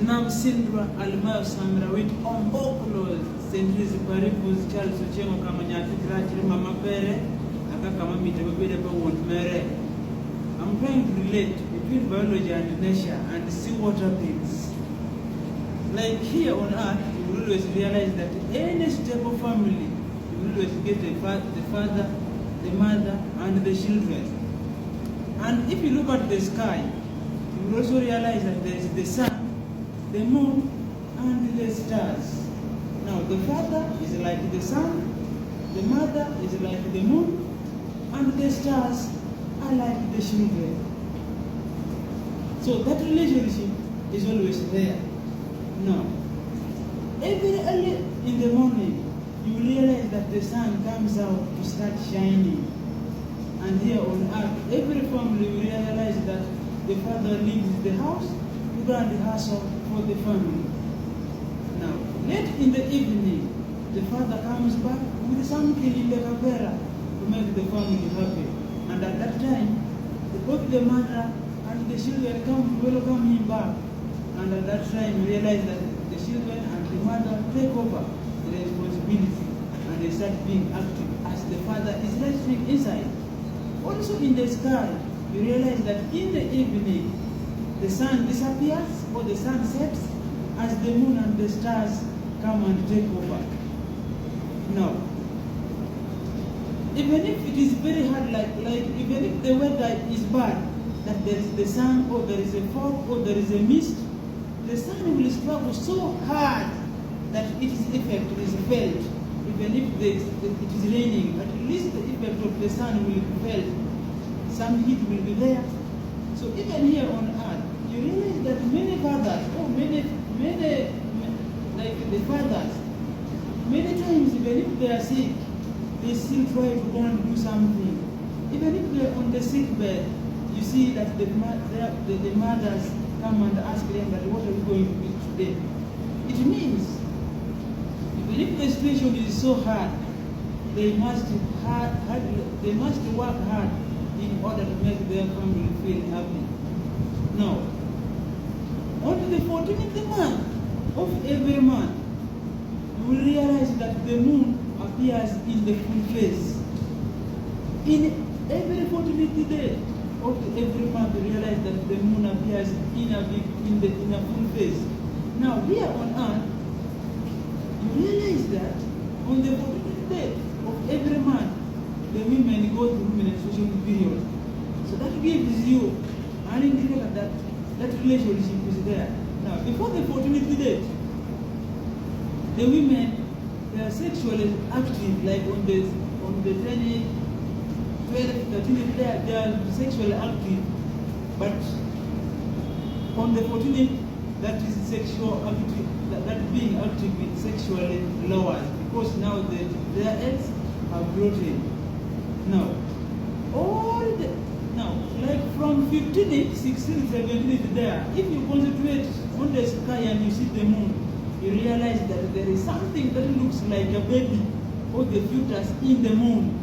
Namsindwa Almayo Samrawit Omboklo Centris Paribus Charles Uchengo Kamanyati Grachiri Mama Pere Aka Kama Mitebede Won't Mere. I'm trying to relate between biology and nature and see what happens. Like here on earth, you will always realize that any stable family, you will always get the father, the mother, and the children. And if you look at the sky, you will also realize that there is the sun, the moon, and the stars. Now, the father is like the sun, the mother is like the moon, and the stars are like the children. So that relationship is always there. Now, every early in the morning, you realize that the sun comes out to start shining. And here on earth, every family will realize that the father leaves the house to go and hustle for the family. Now, late in the evening, the father comes back with something in the cavera to make the family happy. And at that time, both the mother and the children come to welcome him back. And at that time, we realize that the children and the mother take over the responsibility and they start being active as the father is resting inside. Also in the sky, you realize that in the evening, the sun disappears or the sun sets as the moon and the stars come and take over. Now, even if it is very hard, like even if the weather is bad, that there is the sun or there is a fog or there is a mist, the sun will struggle so hard that its effect is felt. Even if it is raining, at least the effect of the sun will be felt. Some heat will be there. So even here on earth, you realize that many fathers, like the fathers, many times even if they are sick, they still try to go and do something. Even if they are on the sick bed, you see that the mothers come and ask them that what are we going to eat today? It means, even if the situation is so hard, they must work hard in order to make their family feel happy. Now, on the 14th month of every month, you will realize that the moon appears in the full phase. In every 14th day of every month, you realize that the moon appears in a full phase. Now, here on earth, you realize that on the 14th day of every month, the women go through menstruation period. So that gives you an indicator that that relationship is there. Now, before the 14th day, the women, they are sexually active, like on the 10th, 12th, 13th day, they are sexually active. But on the 14th, that is sexual activity, that being active is sexually lower because now their eggs are bloated. Now, like from 15th, 16th, 17th there, if you concentrate on the sky and you see the moon, you realize that there is something that looks like a baby or the fetus in the moon.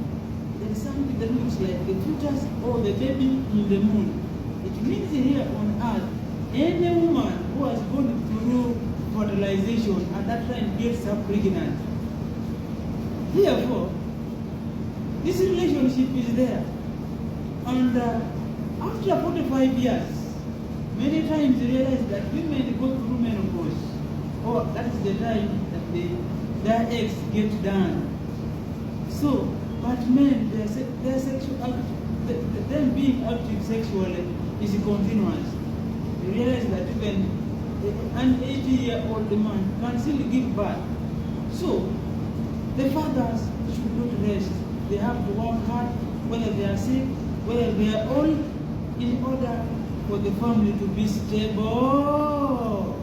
There is something that looks like the fetus or the baby in the moon. It means here on earth, any woman who has gone through fertilization at that time gets her pregnant. Therefore, this relationship is there. And after 45 years, many times you realize that women go through menopause. Or that is the time that their eggs get done. So, but men, their sexual them being active sexually is continuous. You realize that even an 80-year-old man can still give birth. So, the fathers should not rest. They have to work hard, whether they are sick, whether they are old, in order for the family to be stable.